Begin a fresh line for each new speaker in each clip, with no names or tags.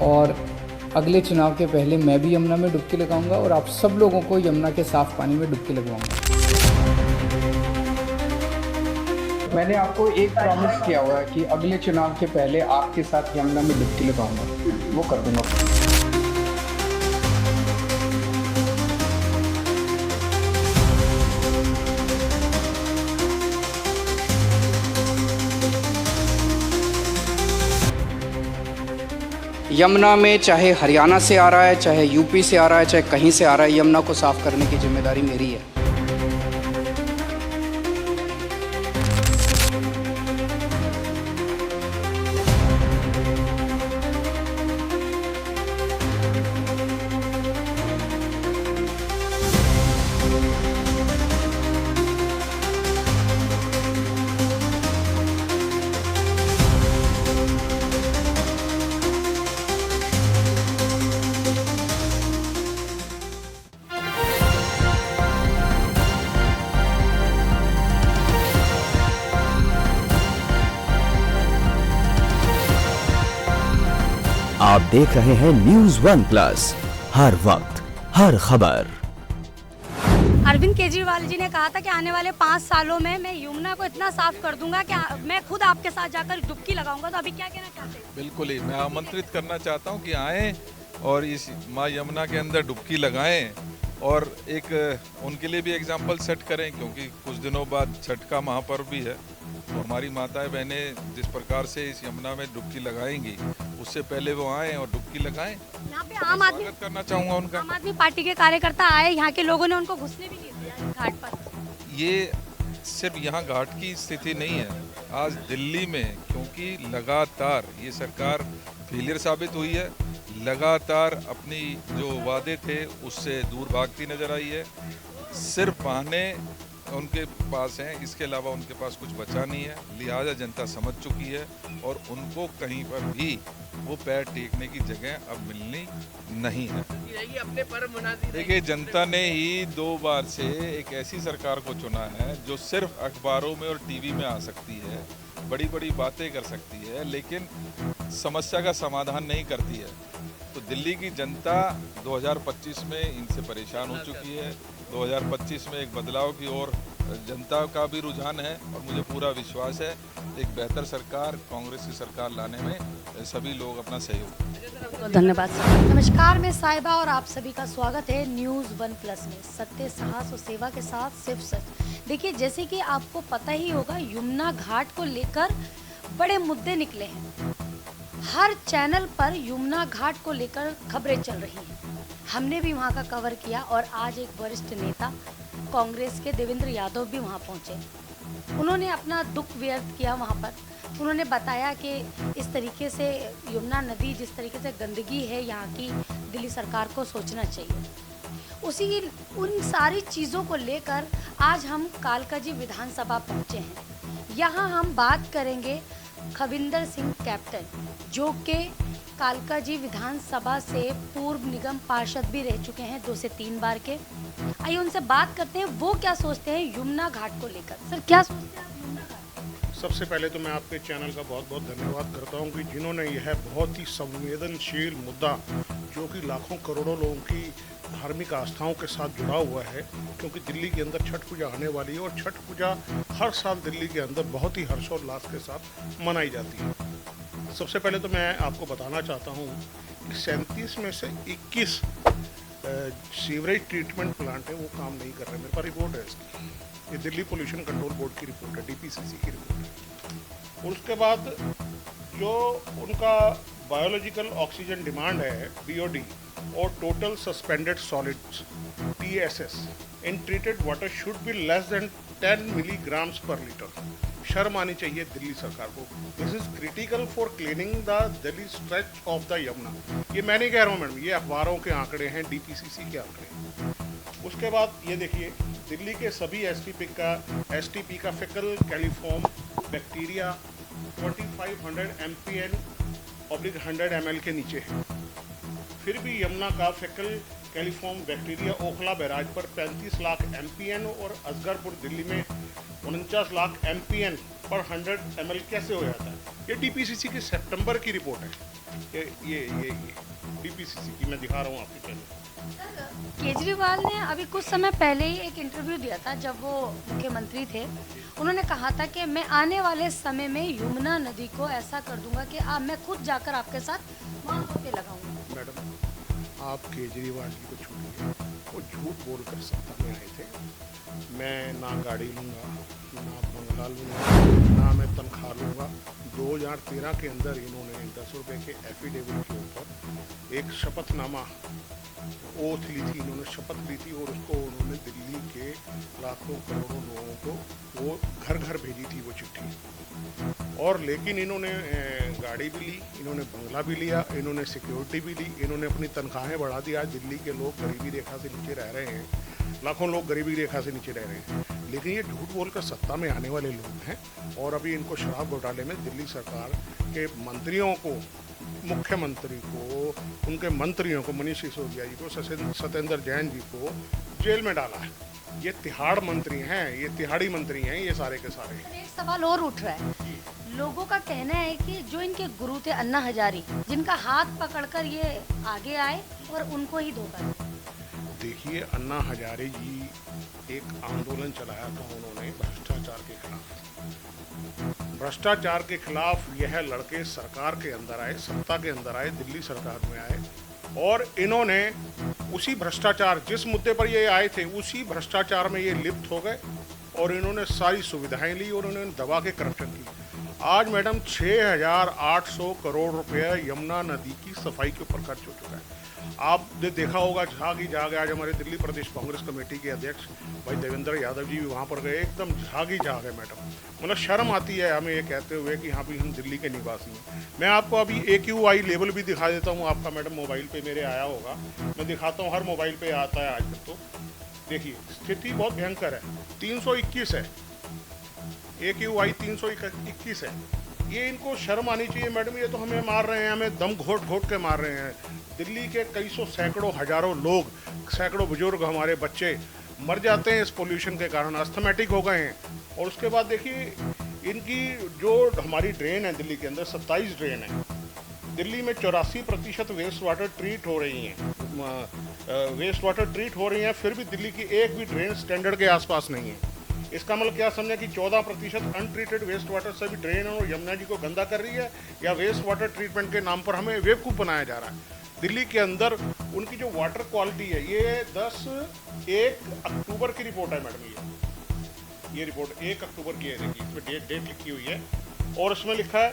और अगले चुनाव के पहले मैं भी यमुना में डुबकी लगाऊंगा और आप सब लोगों को यमुना के साफ पानी में डुबकी लगवाऊंगा। मैंने आपको एक प्रॉमिस किया हुआ है कि अगले चुनाव के पहले आपके साथ यमुना में डुबकी लगाऊंगा, वो कर दूंगा। यमुना में चाहे हरियाणा से आ रहा है, चाहे यूपी से आ रहा है, चाहे कहीं से आ रहा है, यमुना को साफ करने की जिम्मेदारी मेरी है।
आप देख रहे हैं न्यूज़ वन प्लस, हर वक्त हर खबर।
अरविंद केजरीवाल जी ने कहा था कि आने वाले 5 सालों में मैं यमुना को इतना साफ कर दूंगा कि मैं खुद आपके साथ जाकर डुबकी लगाऊंगा। तो अभी क्या कहना चाहते हैं?
बिल्कुल ही, मैं आमंत्रित करना चाहता हूं कि आएँ और इस माँ यमुना के अंदर डुबकी लगाएं और एक उनके लिए भी एग्जाम्पल सेट करें, क्योंकि कुछ दिनों बाद छठ का महापर्व भी है। तो हमारी माताएं बहनें जिस प्रकार से इस यमुना में डुबकी लगाएंगी, उससे पहले वो आएँ और डुबकी लगाएं।
यहाँ पे आम आदमी
करना चाहूँगा उनका।
आम आदमी पार्टी के कार्यकर्ता आए, यहाँ के लोगों ने उनको घुसने भी नहीं दिया घाट पर।
ये सिर्फ यहाँ घाट की स्थिति नहीं है, आज दिल्ली में, क्योंकि लगातार ये सरकार फेलियर साबित हुई है, लगातार अपनी जो वादे थे उससे दूर भागती नजर आई है। सिर्फ बहाने उनके पास हैं, इसके अलावा उनके पास कुछ बचा नहीं है। लिहाजा जनता समझ चुकी है और उनको कहीं पर भी वो पैर टेकने की जगह अब मिलनी नहीं है। देखिए, जनता ने ही 2 बार से एक ऐसी सरकार को चुना है जो सिर्फ अखबारों में और टीवी में आ सकती है, बड़ी बड़ी बातें कर सकती है, लेकिन समस्या का समाधान नहीं करती है। तो दिल्ली की जनता 2025 में इनसे परेशान हो चुकी है। 2025 में एक बदलाव की ओर जनता का भी रुझान है और मुझे पूरा विश्वास है एक बेहतर सरकार, कांग्रेस की सरकार लाने में सभी लोग अपना सहयोग।
तो धन्यवाद सर। नमस्कार, मैं साहिबा और आप सभी का स्वागत है न्यूज़ वन प्लस में। सत्य, साहस और सेवा के साथ सिर्फ सच। देखिए, जैसे कि आपको पता ही होगा, यमुना घाट को लेकर बड़े मुद्दे निकले हैं। हर चैनल पर यमुना घाट को लेकर खबरें चल रही हैं। हमने भी वहां का कवर किया और आज एक वरिष्ठ नेता कांग्रेस के देवेंद्र यादव भी वहां पहुंचे। उन्होंने अपना दुख व्यक्त किया वहां पर। उन्होंने बताया कि इस तरीके से यमुना नदी, जिस तरीके से गंदगी है यहाँ की, दिल्ली सरकार को सोचना चाहिए। उन सारी चीज़ों को लेकर आज हम कालकाजी विधानसभा पहुँचे हैं। यहाँ हम बात करेंगे खविंदर सिंह कैप्टन, जो कि कालकाजी विधानसभा से पूर्व निगम पार्षद भी रह चुके हैं 2 से 3 बार के। आइए उनसे बात करते हैं, वो क्या सोचते हैं यमुना घाट को लेकर। सर, क्या सोचते हैं आप यमुना घाट?
सबसे पहले तो मैं आपके चैनल का बहुत बहुत धन्यवाद करता हूं कि जिन्होंने यह बहुत ही संवेदनशील मुद्दा, जो कि लाखों करोड़ों लोगों की धार्मिक आस्थाओं के साथ जुड़ा हुआ है, क्योंकि दिल्ली के अंदर छठ पूजा आने वाली है और छठ पूजा हर साल दिल्ली के अंदर बहुत ही हर्षोल्लास के साथ मनाई जाती है। सबसे पहले तो मैं आपको बताना चाहता हूँ कि 37 में से 21 सीवरेज ट्रीटमेंट प्लांट है, वो काम नहीं कर रहे। मेरे पास रिपोर्ट है इसकी, ये दिल्ली पोल्यूशन कंट्रोल बोर्ड की रिपोर्ट है, DPCC की रिपोर्ट है। और उसके बाद जो उनका बायोलॉजिकल ऑक्सीजन डिमांड है, BOD, और total suspended solids, TSS, in treated water should be less than 10 milligrams पर लीटर। शर्म आनी चाहिए दिल्ली सरकार को। This is critical for cleaning the Delhi stretch of the Yamuna. ये मैं नहीं कह रहा हूँ मैडम, ये अखबारों के आंकड़े हैं, DPCC के आंकड़े। उसके बाद ये देखिए, दिल्ली के सभी STP का फेकल कैलिफॉर्म बैक्टीरिया 2500 MPN/100 ml के नीचे है। फिर भी यमुना का फेकल कैलिफॉर्म बैक्टीरिया ओखला बैराज पर 35 लाख MPN और असगरपुर दिल्ली में 49 लाख MPN/100 ml कैसे हो जाता है? ये DPCC की सितंबर की रिपोर्ट है। ये DPCC की मैं दिखा रहा हूँ आपके चैनल।
केजरीवाल ने अभी कुछ समय पहले ही एक इंटरव्यू दिया था जब वो मुख्यमंत्री थे। उन्होंने कहा था कि मैं आने वाले समय में यमुना नदी को ऐसा कर दूंगा कि मैं खुद जाकर आपके साथ वहाँ होके लगाऊंगा।
मैडम आप केजरीवाल जी को छोड़िए, वो झूठ बोलकर सत्ता में आए थे। मैं ना गाड़ी लूँगा, ना बंगला लूँगा, ना मैं तनख्वाह लूँगा। 2013 के अंदर इन्होंने 10 रुपये के एफिडेविट के ऊपर एक शपथनामा ओथ ली थी, इन्होंने शपथ ली थी और उसको उन्होंने दिल्ली के लाखों करोड़ों लोगों को वो घर घर भेजी थी वो चिट्ठी। और लेकिन इन्होंने गाड़ी भी ली, इन्होंने बंगला भी लिया, इन्होंने सिक्योरिटी भी ली, इन्होंने अपनी तनख्वाहें बढ़ा दी। आज दिल्ली के लोग गरीबी रेखा से नीचे रह रहे हैं, लाखों लोग गरीबी रेखा से नीचे रह रहे हैं। लेकिन ये झूठ बोलकर सत्ता में आने वाले लोग हैं और अभी इनको शराब घोटाले में दिल्ली सरकार के मंत्रियों को, मुख्यमंत्री को, उनके मंत्रियों को, मनीष सिसोदिया जी को, सत्येंद्र जैन जी को जेल में डाला है। ये तिहाड़ मंत्री हैं, ये तिहाड़ी मंत्री हैं ये सारे के सारे।
एक सवाल और उठ रहा है, लोगों का कहना है कि जो इनके गुरु थे अन्ना हजारी, जिनका हाथ पकड़कर ये आगे आए और उनको ही धोखा दिया।
देखिए अन्ना हजारे जी एक आंदोलन चलाया था उन्होंने भ्रष्टाचार के खिलाफ। भ्रष्टाचार के खिलाफ यह लड़के सरकार के अंदर आए, सत्ता के अंदर आए, दिल्ली सरकार में आए और इन्होंने उसी भ्रष्टाचार, जिस मुद्दे पर ये आए थे उसी भ्रष्टाचार में ये लिप्त हो गए और इन्होंने सारी सुविधाएं ली और उन्होंने दबा के करप्शन की। आज मैडम 6,800 करोड़ रुपए यमुना नदी की सफाई के ऊपर खर्च हो चुका है। आपने देखा होगा झाग ही झाग। आज हमारे दिल्ली प्रदेश कांग्रेस कमेटी के अध्यक्ष भाई देवेंद्र यादव जी भी वहाँ पर गए, एकदम झाग ही झाग है मैडम। मतलब शर्म आती है हमें ये कहते हुए कि हाँ भी हम दिल्ली के निवासी हैं। मैं आपको अभी AQI लेवल भी दिखा देता हूँ, आपका मैडम मोबाइल पे मेरे आया होगा, मैं दिखाता हूँ, हर मोबाइल पे आता है आजकल। तो देखिए स्थिति बहुत भयंकर है, 321 है, AQI 321 है। ये इनको शर्म आनी चाहिए मैडम, ये तो हमें मार रहे हैं, हमें दम घोट घोट के मार रहे हैं। दिल्ली के कई सौ सैकड़ों हजारों लोग, सैकड़ों बुजुर्ग, हमारे बच्चे मर जाते हैं इस पोल्यूशन के कारण, अस्थमेटिक हो गए हैं। और उसके बाद देखिए इनकी जो हमारी ड्रेन है दिल्ली के अंदर 27 ड्रेन है। दिल्ली में 84% वेस्ट वाटर ट्रीट हो रही हैं, वेस्ट वाटर ट्रीट हो रही हैं, फिर भी दिल्ली की एक भी ड्रेन स्टैंडर्ड के आसपास नहीं है। इसका मतलब क्या समझे कि 14% अनट्रीटेड वेस्ट वाटर से भी ड्रेन और यमुना जी को गंदा कर रही है, या वेस्ट वाटर ट्रीटमेंट के नाम पर हमें बेवकूफ़ बनाया जा रहा है। दिल्ली के अंदर उनकी जो वाटर क्वालिटी है, ये 1 अक्टूबर की रिपोर्ट है मैडम। ये रिपोर्ट 1 अक्टूबर की है, देखिए इसमें डेट लिखी हुई है और इसमें लिखा है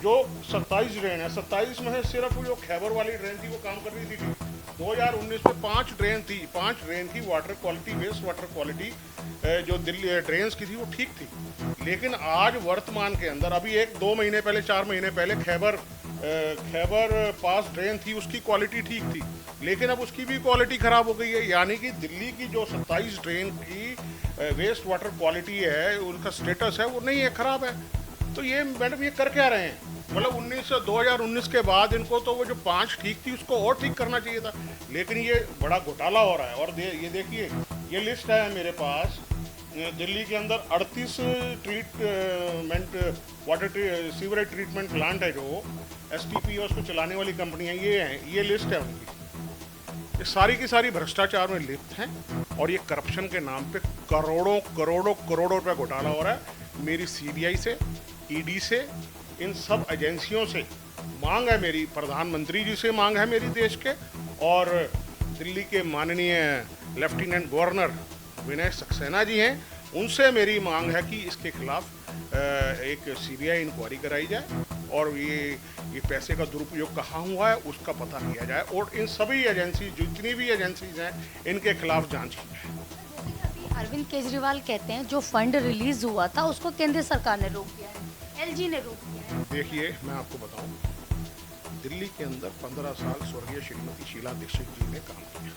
जो 27 ड्रेन है, 27 में से सिर्फ जो खैबर वाली ड्रेन थी वो काम कर रही थी। 2019 में 5 ड्रेन थी, 5 ड्रेन की water quality, waste water quality जो दिल्ली ड्रेन्स की थी वो ठीक थी। लेकिन आज वर्तमान के अंदर अभी 1-2 महीने पहले, 4 महीने पहले खैबर पास ड्रेन थी, उसकी क्वालिटी ठीक थी, लेकिन अब उसकी भी क्वालिटी ख़राब हो गई है। यानी कि दिल्ली की जो 27 ड्रेन की वेस्ट वाटर क्वालिटी है, उनका स्टेटस है वो नहीं है, ख़राब है। तो ये मैडम ये कर क्या रहे हैं? मतलब 2019 के बाद इनको तो वो जो 5 ठीक थी उसको और ठीक करना चाहिए था, लेकिन ये बड़ा घोटाला हो रहा है। और ये देखिए ये लिस्ट है मेरे पास, दिल्ली के अंदर 38 treatment water sewerage treatment plant है, जो STP उसको चलाने वाली कंपनियां ये हैं, ये लिस्ट है उनकी। ये सारी की सारी भ्रष्टाचार में लिप्त हैं और ये करप्शन के नाम पे करोड़ों करोड़ों करोड़ों रुपये घोटाला हो रहा है। मेरी CBI से, ED से, इन सब एजेंसियों से मांग है, मेरी प्रधानमंत्री जी से मांग है मेरी देश के, और दिल्ली के माननीय लेफ्टिनेंट गवर्नर विनय सक्सेना जी हैं, उनसे मेरी मांग है कि इसके खिलाफ एक CBI इंक्वायरी कराई जाए और ये पैसे का दुरुपयोग कहाँ हुआ है उसका पता किया जाए और इन सभी एजेंसी, जितनी भी एजेंसीज हैं, इनके खिलाफ जांच की जाए।
अरविंद केजरीवाल कहते हैं जो फंड रिलीज हुआ था उसको केंद्र सरकार ने रोक दिया है, LG ने रोक दिया है।
देखिए मैं आपको बताऊं, दिल्ली के अंदर 15 साल स्वर्गीय श्रीमती शीला दीक्षित जी ने काम किया।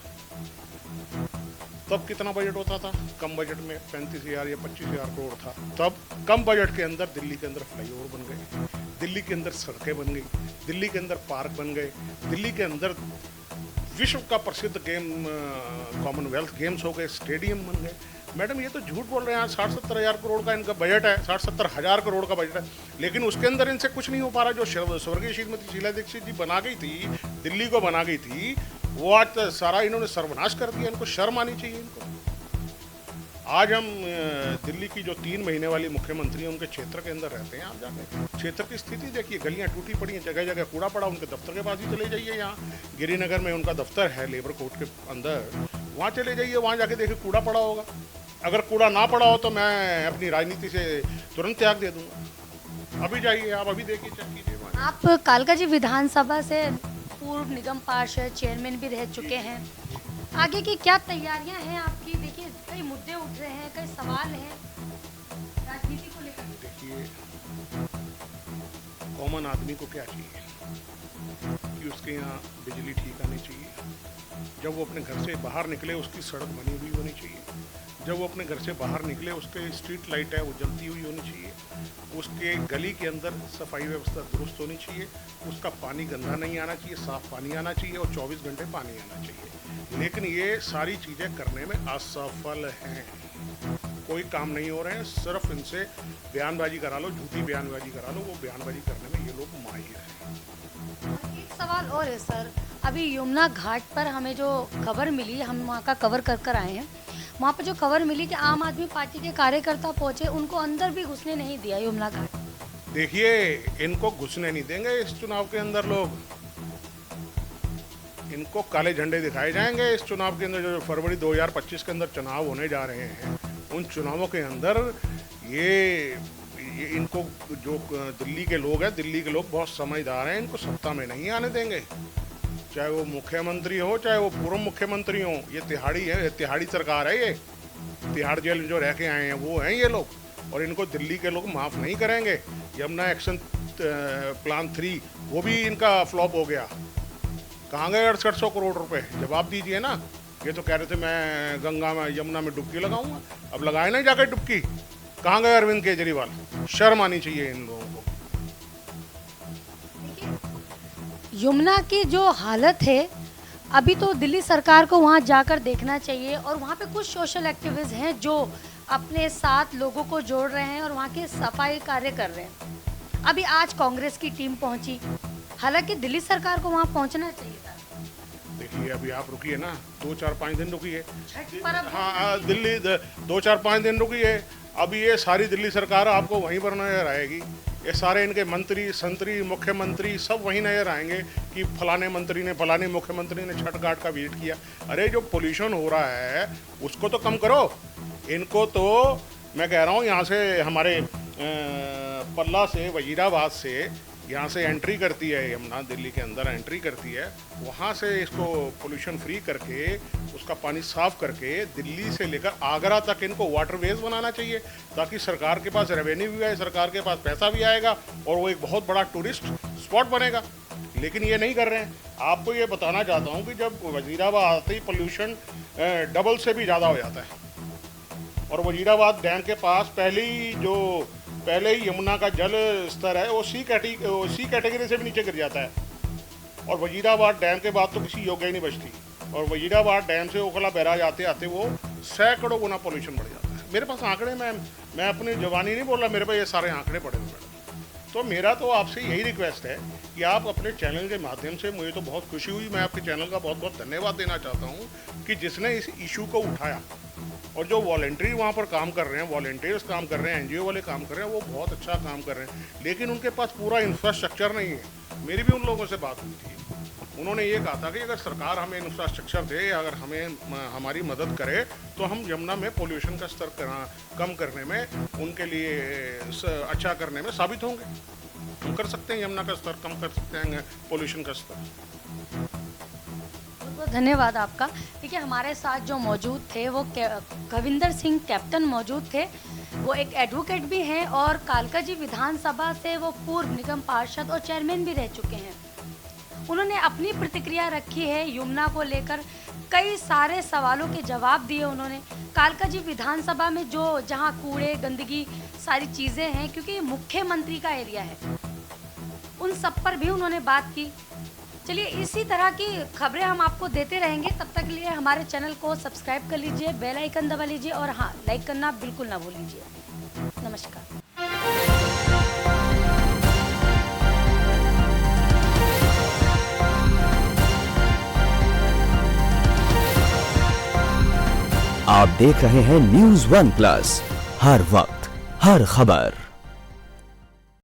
तब कितना बजट होता था? कम बजट में 35,000 या 25,000 करोड़ था। तब कम बजट के अंदर दिल्ली के अंदर फ्लाईओवर बन गए, दिल्ली के अंदर सड़कें बन गई, दिल्ली के अंदर पार्क बन गए, दिल्ली के अंदर विश्व का प्रसिद्ध गेम कॉमनवेल्थ गेम्स हो गए, स्टेडियम बन गए। मैडम ये तो झूठ बोल रहे हैं। 60-70 हज़ार करोड़ का इनका बजट है, 60-70 हज़ार करोड़ का बजट है, लेकिन उसके अंदर इनसे कुछ नहीं हो पा रहा। जो स्वर्गीय श्रीमती शीला दीक्षित जी बना गई थी, दिल्ली को बना गई थी, वो आज तो सारा इन्होंने सर्वनाश कर दिया। इनको शर्म आनी चाहिए इनको। आज हम दिल्ली की जो 3 महीने वाली मुख्यमंत्री हैं, उनके क्षेत्र के अंदर रहते हैं। आप जाके क्षेत्र की स्थिति देखिए, गलियां टूटी पड़ी हैं, जगह जगह कूड़ा पड़ा। उनके दफ्तर के पास ही चले जाइए। यहाँ गिरिनगर में उनका दफ्तर है, लेबर कोर्ट के अंदर, वहाँ चले जाइए, वहाँ जाके देखिए कूड़ा पड़ा होगा। अगर कूड़ा ना पड़ा हो तो मैं अपनी राजनीति से तुरंत त्याग दे दूंगा। अभी जाइए, आप अभी देखिए, चेक कीजिए।
आप कालकाजी विधानसभा से पूर्व निगम पार्षद, चेयरमैन भी रह चुके हैं। आगे की क्या तैयारियां हैं आपकी? देखिए कई मुद्दे उठ रहे हैं, कई सवाल हैं राजनीति को लेकर।
देखिए, कॉमन आदमी को क्या चाहिए कि उसके यहाँ बिजली ठीक आनी चाहिए। जब वो अपने घर से बाहर निकले, उसकी सड़क बनी हुई होनी चाहिए। जब वो अपने घर से बाहर निकले, उसके स्ट्रीट लाइट है वो जलती हुई होनी चाहिए। उसके गली के अंदर सफाई व्यवस्था दुरुस्त होनी चाहिए। उसका पानी गंदा नहीं आना चाहिए, साफ पानी आना चाहिए और 24 घंटे पानी आना चाहिए। लेकिन ये सारी चीज़ें करने में असफल हैं। कोई काम नहीं हो रहे हैं। सिर्फ इनसे बयानबाजी करा लो, झूठी बयानबाजी करा लो। वो बयानबाजी करने में ये लोग माहिर हैं।
एक सवाल और है सर, अभी यमुना घाट पर हमें जो खबर मिली, हम वहाँ का कवर कर आए हैं, वहाँ पर जो खबर मिली कि आम आदमी पार्टी के कार्यकर्ता पहुँचे, उनको अंदर भी घुसने नहीं दिया यमुना घाट।
देखिए, इनको घुसने नहीं देंगे इस चुनाव के अंदर लोग। इनको काले झंडे दिखाए जाएंगे इस चुनाव के अंदर। जो फरवरी 2025 के अंदर चुनाव होने जा रहे हैं, उन चुनावों के अंदर ये इनको जो दिल्ली के लोग हैं, दिल्ली के लोग बहुत समझदार हैं, इनको सत्ता में नहीं आने देंगे। चाहे वो मुख्यमंत्री हो, चाहे वो पूर्व मुख्यमंत्री हो। ये तिहाड़ी है, तिहाड़ी सरकार है। ये तिहाड़ जेल में जो रह के आए हैं वो हैं ये लोग, और इनको दिल्ली के लोग माफ़ नहीं करेंगे। यमुना एक्शन प्लान 3 वो भी इनका फ्लॉप हो गया। कहाँ गए 6800 करोड़ रुपए? जवाब दीजिए ना। ये तो कह रहे थे मैं गंगा में, यमुना में डुबकी लगाऊंगा। अब लगाए ना जाकर डुबकी। कहाँ गए अरविंद केजरीवाल? शर्म आनी चाहिए इन लोगों को।
यमुना की जो हालत है, अभी तो दिल्ली सरकार को वहाँ जाकर देखना चाहिए। और वहाँ पे कुछ सोशल एक्टिविस्ट हैं जो अपने साथ लोगों को जोड़ रहे हैं और वहाँ के सफाई कार्य कर रहे हैं। अभी आज कांग्रेस की टीम पहुँची, हालांकि दिल्ली सरकार को वहाँ पहुँचना चाहिए था।
देखिए, अभी आप रुकिए ना, 2-4-5 दिन रुकिए।
छठ पर्व
हाँ, दिल्ली 2-4-5 दिन रुकिए। अभी ये सारी दिल्ली सरकार आपको वहीं पर नजर आएगी। ये सारे इनके मंत्री, संतरी, मुख्यमंत्री सब वहीं नजर आएंगे कि फलाने मंत्री ने, फलाने मुख्यमंत्री ने छठ घाट का विजिट किया। अरे जो पोल्यूशन हो रहा है उसको तो कम करो। इनको तो मैं कह रहा हूँ, यहाँ से हमारे पल्ला से, वजीराबाद से यहाँ से एंट्री करती है यमुना, दिल्ली के अंदर एंट्री करती है। वहाँ से इसको पोल्यूशन फ्री करके, उसका पानी साफ करके दिल्ली से लेकर आगरा तक इनको वाटरवेज बनाना चाहिए, ताकि सरकार के पास रेवेन्यू भी आए, सरकार के पास पैसा भी आएगा और वो एक बहुत बड़ा टूरिस्ट स्पॉट बनेगा। लेकिन ये नहीं कर रहे हैं। आपको ये बताना चाहता हूँ कि जब वजीराबाद आते ही पोल्यूशन डबल से भी ज़्यादा हो जाता है। और वजीराबाद डैम के पास पहले ही यमुना का जल स्तर है वो सी कैटेगरी से भी नीचे गिर जाता है। और वजीराबाद डैम के बाद तो किसी योग्य ही नहीं बचती। और वजीराबाद डैम से ओखला बैराज आते आते वो सैकड़ों गुना पोल्यूशन बढ़ जाता है। मेरे पास आंकड़े, मैं अपनी जवानी नहीं बोल रहा, मेरे पास ये सारे आंकड़े पड़े हुए हैं। तो मेरा तो आपसे यही रिक्वेस्ट है कि आप अपने चैनल के माध्यम से, मुझे तो बहुत खुशी हुई, मैं आपके चैनल का बहुत बहुत धन्यवाद देना चाहता हूँ कि जिसने इस इशू को उठाया। और जो वॉलंटरी वहाँ पर काम कर रहे हैं, वॉलंटियर्स काम कर रहे हैं, एनजीओ वाले काम कर रहे हैं, वो बहुत अच्छा काम कर रहे हैं। लेकिन उनके पास पूरा इंफ्रास्ट्रक्चर नहीं है। मेरी भी उन लोगों से बात हुई थी, उन्होंने ये कहा था कि अगर सरकार हमें इंफ्रास्ट्रक्चर दे, अगर हमारी मदद करे तो हम यमुना में पोल्यूशन का स्तर कम करने में, उनके लिए अच्छा करने में साबित होंगे। हम कर सकते हैं, यमुना का स्तर कम कर सकते हैं, पोल्यूशन का स्तर।
बहुत धन्यवाद आपका। देखिए, हमारे साथ जो मौजूद थे वो कविंदर सिंह कैप्टन मौजूद थे। वो एक एडवोकेट भी हैं और कालकाजी विधानसभा से वो पूर्व निगम पार्षद और चेयरमैन भी रह चुके हैं। उन्होंने अपनी प्रतिक्रिया रखी है यमुना को लेकर, कई सारे सवालों के जवाब दिए उन्होंने। कालकाजी विधानसभा में जहां कूड़े, गंदगी, सारी चीज़ें हैं, क्योंकि ये मुख्यमंत्री का एरिया है, उन सब पर भी उन्होंने बात की। चलिए इसी तरह की खबरें हम आपको देते रहेंगे। तब तक के लिए हमारे चैनल को सब्सक्राइब कर लीजिए, बेल आइकन दबा लीजिए और हाँ, लाइक करना बिल्कुल ना भूल लीजिए। नमस्कार।
आप देख रहे हैं न्यूज़ वन प्लस, हर वक्त हर खबर।